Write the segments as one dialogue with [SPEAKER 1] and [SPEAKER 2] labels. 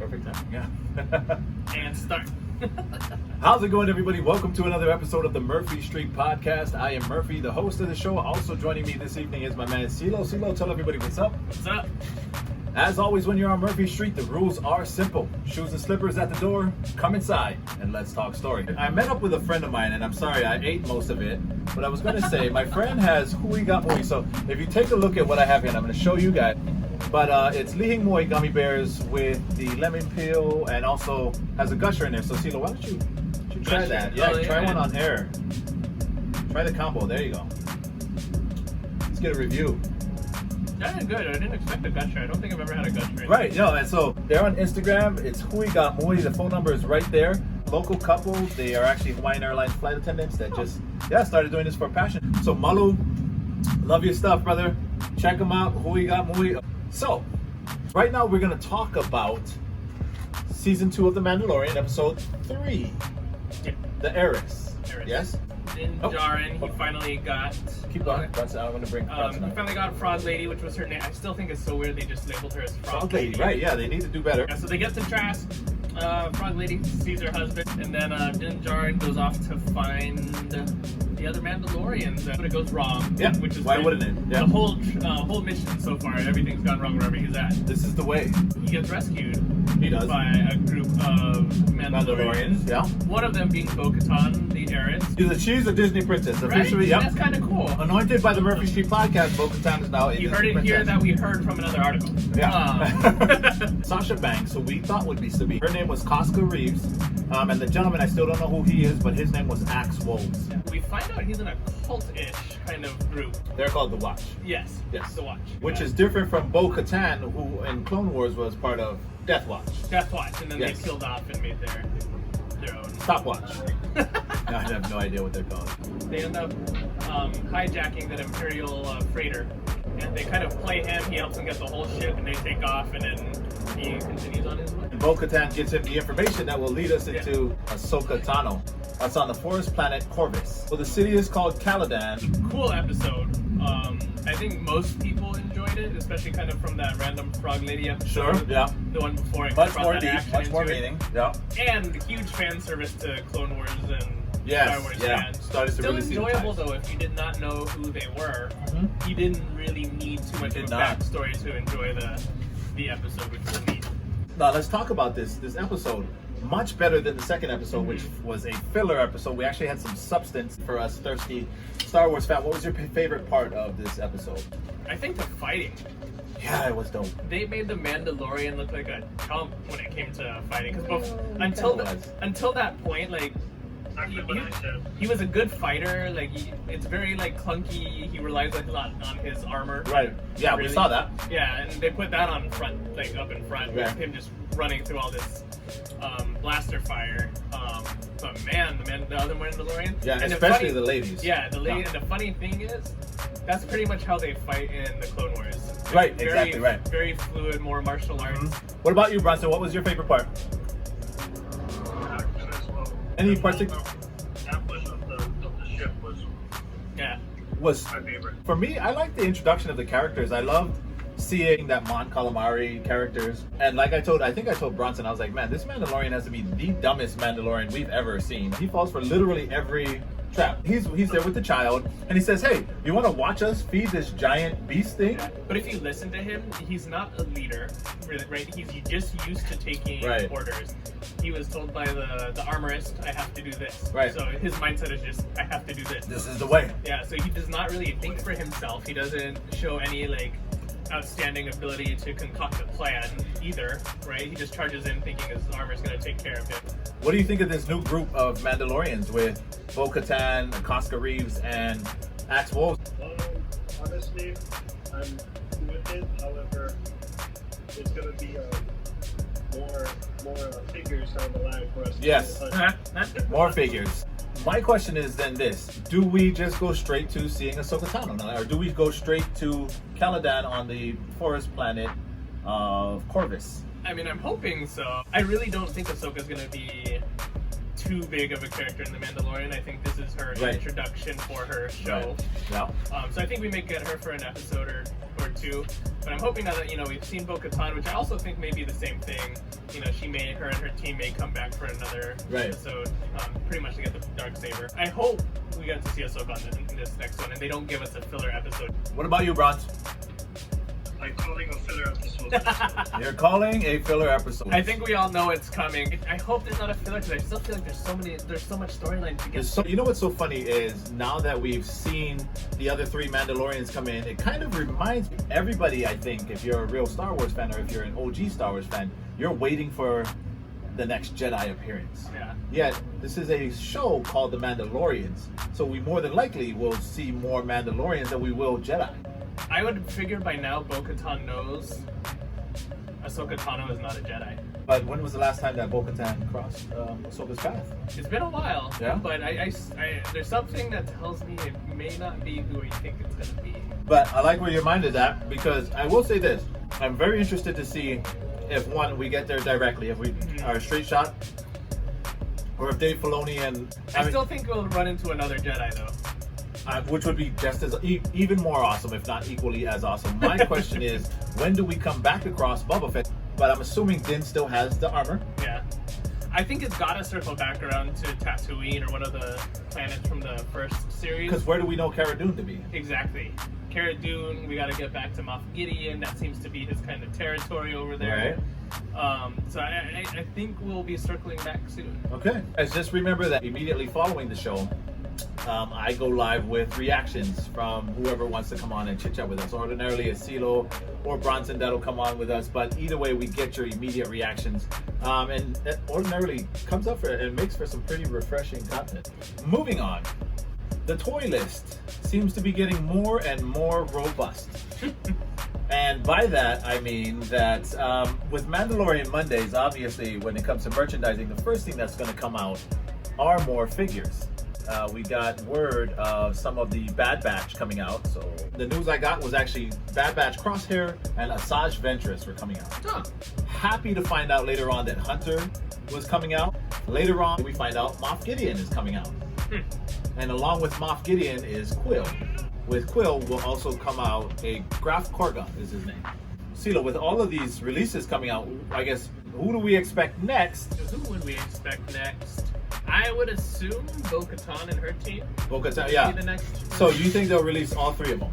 [SPEAKER 1] Perfect time. Yeah.
[SPEAKER 2] And start.
[SPEAKER 1] How's it going, everybody? Welcome to another episode of the Murphy Street Podcast. I am Murphy, the host of the show. Also joining me this evening is my man CeeLo. CeeLo, tell everybody what's up.
[SPEAKER 2] What's up?
[SPEAKER 1] As always, when you're on Murphy Street, the rules are simple. Shoes and slippers at the door. Come inside and let's talk story. I met up with a friend of mine, and I'm sorry I ate most of it, but I was going to say my friend has Hui Got Mui. So if you take a look at what I have here, and I'm going to show you guys. But it's Lihing Mui gummy bears with the lemon peel, and also has a gusher in there. So CeeLo, why don't you try
[SPEAKER 2] Gusher?
[SPEAKER 1] that? Yeah,
[SPEAKER 2] Oh,
[SPEAKER 1] try
[SPEAKER 2] yeah.
[SPEAKER 1] one on air. Try the combo. There you go. Let's get a review.
[SPEAKER 2] Yeah, good. I didn't expect a gusher. I don't think I've ever had a gusher.
[SPEAKER 1] Right, and so they're on Instagram. It's Hui Got Mui. The phone number is right there. Local couple. They are actually Hawaiian Airlines flight attendants that just started doing this for passion. So Malu, love your stuff, brother. Check them out. Hui Got Mui. So right now we're gonna talk about season 2 of The Mandalorian, episode 3.
[SPEAKER 2] Yeah.
[SPEAKER 1] The Heiress. Yes.
[SPEAKER 2] In
[SPEAKER 1] Oh.
[SPEAKER 2] Jaren, he finally got.
[SPEAKER 1] Keep going. Bronson, I'm gonna bring Bronson
[SPEAKER 2] He
[SPEAKER 1] up.
[SPEAKER 2] finally got Frog Lady, which was her name. I still think it's so weird they just labeled her as Frog
[SPEAKER 1] Okay, right? Yeah, they need to do better.
[SPEAKER 2] Yeah, so they get to Trask. Frog Lady sees her husband, and then Din Djarin goes off to find the other Mandalorians. But it goes wrong.
[SPEAKER 1] Yeah.
[SPEAKER 2] Which is
[SPEAKER 1] Why wouldn't it? Yeah.
[SPEAKER 2] The whole mission so far, everything's gone wrong wherever he's at.
[SPEAKER 1] This is the way.
[SPEAKER 2] He gets rescued
[SPEAKER 1] He does.
[SPEAKER 2] by a group of Mandalorians.
[SPEAKER 1] Yeah.
[SPEAKER 2] One of them being Bo-Katan, the Heiress.
[SPEAKER 1] She's a Disney princess. Officially,
[SPEAKER 2] Right?
[SPEAKER 1] yep.
[SPEAKER 2] That's kind of cool.
[SPEAKER 1] Anointed by the Murphy Street Podcast, Bo-Katan is now a
[SPEAKER 2] You
[SPEAKER 1] Disney
[SPEAKER 2] heard it here
[SPEAKER 1] princess.
[SPEAKER 2] that we heard from another article.
[SPEAKER 1] Yeah. Sasha Banks, who we thought would be Sabine. Her name was Casca Reeves, and the gentleman, I still don't know who he is, but his name was Axe Wolves.
[SPEAKER 2] We find out he's in a cult-ish kind of group.
[SPEAKER 1] They're called the Watch,
[SPEAKER 2] Yes.
[SPEAKER 1] Yes.
[SPEAKER 2] The Watch.
[SPEAKER 1] which is different from Bo-Katan, who in Clone Wars was part of Death Watch.
[SPEAKER 2] Death Watch, and then
[SPEAKER 1] Yes.
[SPEAKER 2] they peeled off and made their own.
[SPEAKER 1] Stopwatch. I have no idea what they're called.
[SPEAKER 2] They end up hijacking that Imperial freighter, and they kind of play him. He helps them get the whole ship, and they take off, and then he continues on his way.
[SPEAKER 1] And Bo-Katan gives him the information that will lead us into Ahsoka Tano. That's on the forest planet Corvus. So the city is called Caladan.
[SPEAKER 2] Cool episode. I think most people enjoyed it, especially kind of from that random Frog Lady episode.
[SPEAKER 1] Yeah.
[SPEAKER 2] The one before it
[SPEAKER 1] Much
[SPEAKER 2] brought
[SPEAKER 1] more
[SPEAKER 2] that
[SPEAKER 1] deep,
[SPEAKER 2] action
[SPEAKER 1] much more
[SPEAKER 2] into it.
[SPEAKER 1] meaning. Yeah.
[SPEAKER 2] And huge fan service to Clone Wars and
[SPEAKER 1] Yes,
[SPEAKER 2] Star Wars
[SPEAKER 1] yeah.
[SPEAKER 2] fans.
[SPEAKER 1] Started to
[SPEAKER 2] Still
[SPEAKER 1] really see the
[SPEAKER 2] enjoyable
[SPEAKER 1] ties.
[SPEAKER 2] though if you did not know who they were.
[SPEAKER 1] Mhm.
[SPEAKER 2] You didn't really need too much of a
[SPEAKER 1] Did not.
[SPEAKER 2] backstory to enjoy the episode, which was neat.
[SPEAKER 1] Now let's talk about this episode. Much better than the second episode, which was a filler episode. We actually had some substance for us thirsty Star Wars fan. What was your favorite part of this episode?
[SPEAKER 2] I think the fighting.
[SPEAKER 1] Yeah, it was dope.
[SPEAKER 2] They made the Mandalorian look like a chump when it came to fighting. Because until that point, like he was a good fighter. Like it's very like clunky. He relies a lot on his armor.
[SPEAKER 1] Right. Yeah, we
[SPEAKER 2] Really?
[SPEAKER 1] saw that.
[SPEAKER 2] Yeah, and they put that on front, like up in front,
[SPEAKER 1] Yeah.
[SPEAKER 2] with him just running through all this blaster fire. But man, the other Mandalorian.
[SPEAKER 1] Yeah,
[SPEAKER 2] and
[SPEAKER 1] especially the ladies.
[SPEAKER 2] Yeah, the lady.
[SPEAKER 1] Yeah.
[SPEAKER 2] And the funny thing is, that's pretty much how they fight in the Clone Wars.
[SPEAKER 1] Right,
[SPEAKER 2] Very-
[SPEAKER 1] exactly right.
[SPEAKER 2] Very fluid, more martial arts.
[SPEAKER 1] What about you, Bronson? What was your favorite part? Any particular
[SPEAKER 3] Ambush of the ship
[SPEAKER 2] Yeah.
[SPEAKER 1] was
[SPEAKER 3] my favorite.
[SPEAKER 1] for me? I like the introduction of the characters. I loved seeing that Mon Calamari characters, and like I think I told Bronson, I was like, man, this Mandalorian has to be the dumbest Mandalorian we've ever seen. He falls for literally every trap. He's there with the child, and he says, hey, you want to watch us feed this giant beast thing?
[SPEAKER 2] Yeah. But if you listen to him, he's not a leader, really, right? He's just used to taking
[SPEAKER 1] Right.
[SPEAKER 2] orders. He was told by the armorist, I have to do this.
[SPEAKER 1] Right.
[SPEAKER 2] So his mindset is just, I have to do this.
[SPEAKER 1] This is the way.
[SPEAKER 2] Yeah, so he does not really think for himself. He doesn't show any, like, outstanding ability to concoct a plan either, right? He just charges in thinking his armor's going to take care of him.
[SPEAKER 1] What do you think of this new group of Mandalorians with Bo-Katan, Casca Reeves, and Axe Wolves?
[SPEAKER 3] Honestly, I'm with it. However, it's gonna be more figures down the line for us.
[SPEAKER 1] Yes.
[SPEAKER 3] To
[SPEAKER 1] More figures. My question is then this: do we just go straight to seeing Ahsoka Tano now, or do we go straight to Caladan on the forest planet of Corvus?
[SPEAKER 2] I mean, I'm hoping so. I really don't think Ahsoka's going to be too big of a character in The Mandalorian. I think this is her
[SPEAKER 1] Right.
[SPEAKER 2] introduction for her show.
[SPEAKER 1] Yeah.
[SPEAKER 2] So I think we may get her for an episode or or two. But I'm hoping now that, we've seen Bo-Katan, which I also think may be the same thing. Her and her team may come back for another episode, pretty much to get the Darksaber. I hope we get to see Ahsoka in this next one, and they don't give us a filler episode.
[SPEAKER 1] What about you, Bronson?
[SPEAKER 3] I'm calling a filler episode.
[SPEAKER 1] You're calling a filler episode.
[SPEAKER 2] I think we all know it's coming. I hope there's not a filler because I still feel like there's so much storyline to get.
[SPEAKER 1] You know what's so funny is now that we've seen the other 3 Mandalorians come in, it kind of reminds everybody, I think, if you're a real Star Wars fan or if you're an OG Star Wars fan, you're waiting for the next Jedi appearance.
[SPEAKER 2] Yeah.
[SPEAKER 1] Yet, this is a show called The Mandalorians, so we more than likely will see more Mandalorians than we will Jedi.
[SPEAKER 2] I would figure by now Bo-Katan knows Ahsoka Tano is not a Jedi.
[SPEAKER 1] But when was the last time that Bo-Katan crossed Ahsoka's path?
[SPEAKER 2] It's been a while.
[SPEAKER 1] Yeah.
[SPEAKER 2] But I there's something that tells me it may not be who you think it's going to be.
[SPEAKER 1] But I like where your mind is at, because I will say this. I'm very interested to see if, one, we get there directly, if we are a straight shot, or if Dave Filoni and...
[SPEAKER 2] I still think we'll run into another Jedi, though.
[SPEAKER 1] Which would be just as even more awesome, if not equally as awesome. My question is, when do we come back across Boba Fett? But I'm assuming Din still has the armor.
[SPEAKER 2] Yeah. I think it's got to circle back around to Tatooine or one of the planets from the first series.
[SPEAKER 1] Because where do we know Cara Dune to be?
[SPEAKER 2] Exactly. Cara Dune, we got to get back to Moff Gideon. That seems to be his kind of territory over there.
[SPEAKER 1] Right.
[SPEAKER 2] So I think we'll be circling back soon.
[SPEAKER 1] Okay. I just remember that immediately following the show, I go live with reactions from whoever wants to come on and chit chat with us. Ordinarily, it's CeeLo or Bronson that'll come on with us, but either way, we get your immediate reactions. And it ordinarily comes up and makes for some pretty refreshing content. Moving on, the toy list seems to be getting more and more robust. And by that, I mean that with Mandalorian Mondays, obviously, when it comes to merchandising, the first thing that's going to come out are more figures. We got word of some of the Bad Batch coming out. So the news I got was actually Bad Batch Crosshair and Asajj Ventress were coming out.
[SPEAKER 2] Huh.
[SPEAKER 1] Happy to find out later on that Hunter was coming out. Later on, we find out Moff Gideon is coming out. And along with Moff Gideon is Quill. With Quill will also come out a Graf Korga is his name. CeeLo, with all of these releases coming out, I guess, who do we expect next?
[SPEAKER 2] Who would we expect next? I would assume Bo-Katan and her team.
[SPEAKER 1] Bo-Katan, yeah.
[SPEAKER 2] The next.
[SPEAKER 1] So you think they'll release all 3 of them?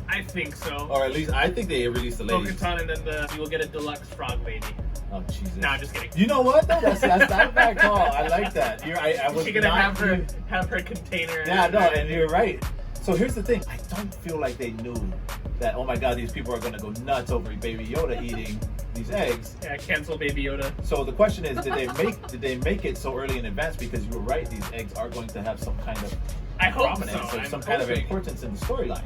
[SPEAKER 2] I think so.
[SPEAKER 1] Or at least I think they released the ladies.
[SPEAKER 2] Bo-Katan, and then you will get a deluxe frog lady.
[SPEAKER 1] Oh Jesus!
[SPEAKER 2] Nah, I'm just kidding.
[SPEAKER 1] You know what? No, that's not a bad call. I like that. I was
[SPEAKER 2] She's gonna
[SPEAKER 1] not
[SPEAKER 2] have her container.
[SPEAKER 1] Yeah, no, and you're right. So here's the thing. I don't feel like they knew that. Oh my God, these people are gonna go nuts over Baby Yoda eating these eggs.
[SPEAKER 2] Yeah, cancel Baby Yoda.
[SPEAKER 1] So the question is, did they make it so early in advance? Because you were right, these eggs are going to have some kind of prominence or some kind of importance in the storyline.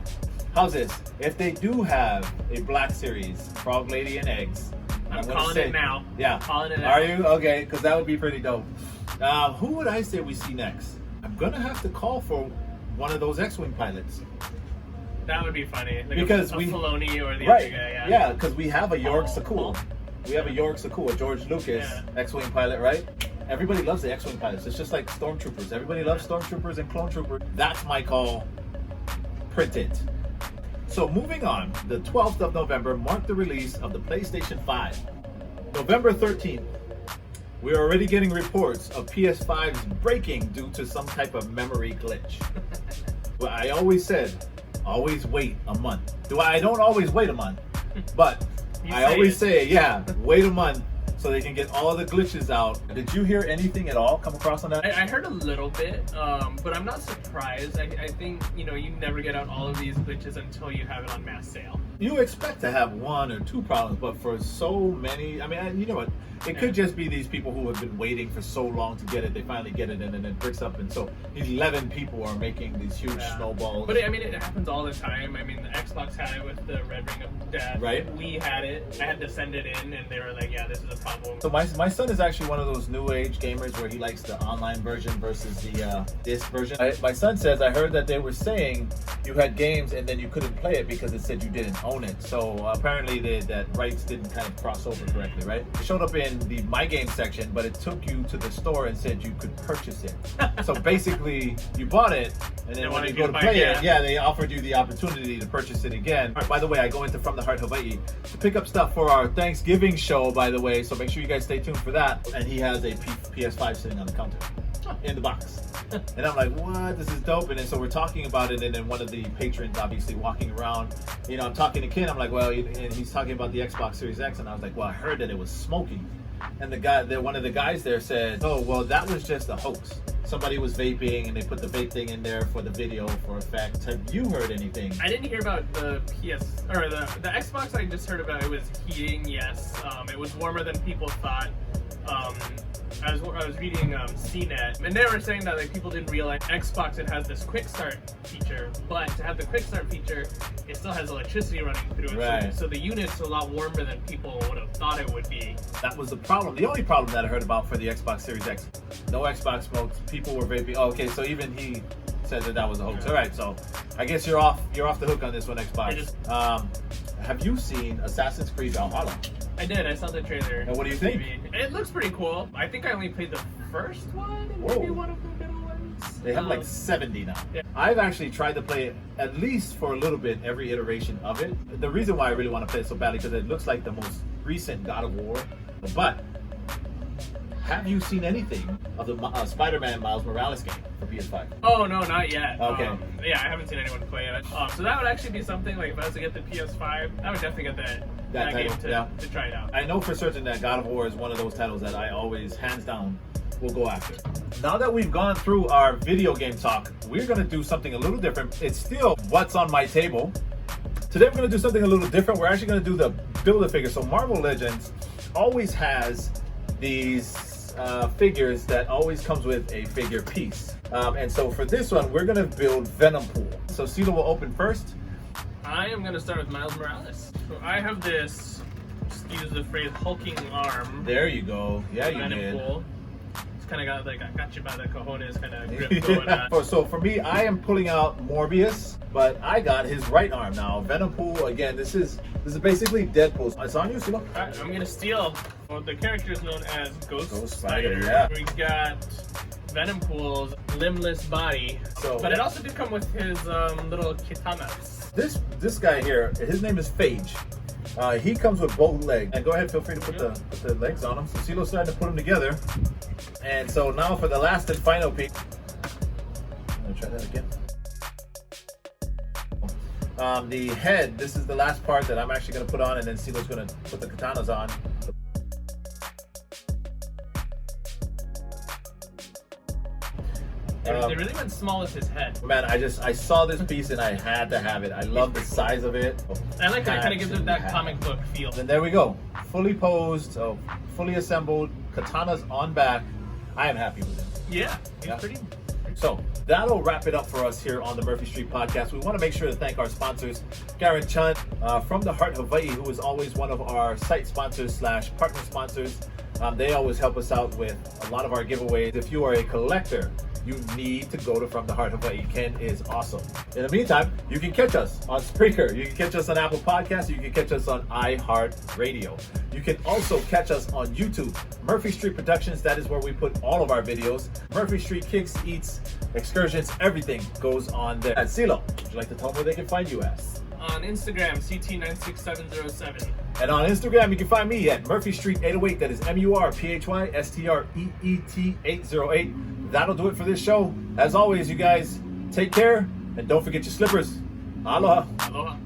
[SPEAKER 1] How's this? If they do have a Black Series, Frog Lady and eggs,
[SPEAKER 2] I'm calling it now.
[SPEAKER 1] Yeah.
[SPEAKER 2] Calling it now.
[SPEAKER 1] Are you? Okay, because that would be pretty dope. Who would I say we see next? I'm gonna have to call for one of those X-Wing pilots.
[SPEAKER 2] That would be funny. Like
[SPEAKER 1] because
[SPEAKER 2] a Filoni or the
[SPEAKER 1] right,
[SPEAKER 2] other guy.
[SPEAKER 1] Yeah, because we have a York Sakul. We have a York Sakul, George Lucas X-Wing pilot, right? Everybody loves the X-Wing pilots. It's just like Stormtroopers. Everybody loves Stormtroopers and Clone Troopers. That's my call. Print it. So moving on, the 12th of November marked the release of the PlayStation 5. November 13th, we're already getting reports of PS5s breaking due to some type of memory glitch. Well, I always said, always wait a month. I don't always wait a month, but I always say, yeah, wait a month so they can get all the glitches out. Did you hear anything at all come across on that?
[SPEAKER 2] I heard a little bit, but I'm not surprised. I think, you never get out all of these glitches until you have it on mass sale.
[SPEAKER 1] You expect to have 1 or 2 problems, but for so many, I mean, you know what? It could just be these people who have been waiting for so long to get it. They finally get it, and then it breaks up, and so 11 people are making these huge snowballs.
[SPEAKER 2] But I mean, it happens all the time. I mean, the Xbox had it with the Red Ring of Death.
[SPEAKER 1] Right.
[SPEAKER 2] We had it. I had to send it in, and they were like, "Yeah, this is a problem."
[SPEAKER 1] So my son is actually one of those new age gamers where he likes the online version versus the disc version. My son says, I heard that they were saying you had games and then you couldn't play it because it said you didn't own it. So apparently that rights didn't kind of cross over correctly, right? It showed up in the My Game section, but it took you to the store and said you could purchase it. So basically, you bought it, and then when you go to play it, they offered you the opportunity to purchase it again. All right, by the way, I go into From the Heart Hawaii to pick up stuff for our Thanksgiving show, by the way, so make sure you guys stay tuned for that. And he has a PS5 sitting on the counter in the box. And I'm like, what? This is dope. And then so we're talking about it, and then one of the patrons obviously walking around, you know, I'm talking to Ken, I'm like, well, and he's talking about the Xbox Series X, and I was like, well, I heard that it was smoking. And one of the guys there said, oh, well, that was just a hoax. Somebody was vaping and they put the vape thing in there for the video for effect. Have you heard anything?
[SPEAKER 2] I didn't hear about the the Xbox. I just heard about it was heating. Yes, it was warmer than people thought. I was reading CNET, and they were saying that like people didn't realize Xbox, it has this quick start feature, but to have the quick start feature, it still has electricity running through it.
[SPEAKER 1] Right.
[SPEAKER 2] So the unit's a lot warmer than people would have thought it would be.
[SPEAKER 1] That was the problem. The only problem that I heard about for the Xbox Series X, no Xbox smokes. People were vaping. Oh, okay, so even he said that was a hoax. All right, so I guess you're off the hook on this one, Xbox. Have you seen Assassin's Creed Valhalla?
[SPEAKER 2] I did. I saw the trailer.
[SPEAKER 1] And what do you think?
[SPEAKER 2] It looks pretty cool. I think I only played the first one, and maybe one of the middle ones.
[SPEAKER 1] They have like 70 now.
[SPEAKER 2] Yeah.
[SPEAKER 1] I've actually tried to play it at least for a little bit, every iteration of it. The reason why I really want to play it so badly because it looks like the most recent God of War. But have you seen anything of the Spider-Man Miles Morales game for PS5?
[SPEAKER 2] Oh, no, not yet.
[SPEAKER 1] Okay.
[SPEAKER 2] Yeah, I haven't seen anyone play it. So that would actually be something, like if I was to get the PS5, I would definitely get that game to try it out.
[SPEAKER 1] I know for certain that God of War is one of those titles that I always, hands down, will go after. Now that we've gone through our video game talk, we're going to do something a little different. It's still what's on my table. Today we're going to do something a little different. We're actually going to do the Build-A-Figure. So Marvel Legends always has these figures that always comes with a figure piece. And so for this one, we're going to build Venompool. So CeeLo will open first.
[SPEAKER 2] I am going to start with Miles Morales. So I have this, just use the phrase, hulking arm.
[SPEAKER 1] There you go. Yeah, you did.
[SPEAKER 2] It's kind of got like, I got you by the cojones kind of grip going on.
[SPEAKER 1] So for me, I am pulling out Morbius, but I got his right arm now. Venompool, again, this is basically Deadpool. It's on you, CeeLo.
[SPEAKER 2] All right, I'm going to steal. Well, the character is known as Ghost Spider.
[SPEAKER 1] Yeah.
[SPEAKER 2] We got Venompool's limbless body, but it also did come with his little katanas.
[SPEAKER 1] This guy here, his name is Phage. He comes with both legs. And go ahead, feel free to put the legs on him. So CeeLo's starting to put them together. And so now for the last and final piece. I'm gonna try that again. The head, this is the last part that I'm actually gonna put on, and then CeeLo's gonna put the katanas on.
[SPEAKER 2] They really went small with his head.
[SPEAKER 1] Man, I saw this piece and I had to have it. I love the size of it.
[SPEAKER 2] I like that it kind of gives it that comic book feel.
[SPEAKER 1] And there we go. Fully posed, fully assembled, katanas on back. I am happy with it.
[SPEAKER 2] Yeah, it's pretty.
[SPEAKER 1] So that'll wrap it up for us here on the Murphy Street Podcast. We want to make sure to thank our sponsors, Garen Chun from the Heart Hawaii, who is always one of our site sponsors / partner sponsors. They always help us out with a lot of our giveaways. If you are a collector, you need to go to From the Heart Hawaii. Ken is awesome. In the meantime, you can catch us on Spreaker. You can catch us on Apple Podcasts. You can catch us on iHeartRadio. You can also catch us on YouTube. Murphy Street Productions, that is where we put all of our videos. Murphy Street Kicks, Eats, Excursions, everything goes on there. And CeeLo, would you like to tell them where they can find you at?
[SPEAKER 2] On Instagram, CT96707.
[SPEAKER 1] And on Instagram, you can find me at Murphy Street 808. That is MURPHYSTREET 808. That'll do it for this show. As always, you guys, take care and don't forget your slippers. Aloha.
[SPEAKER 2] Aloha.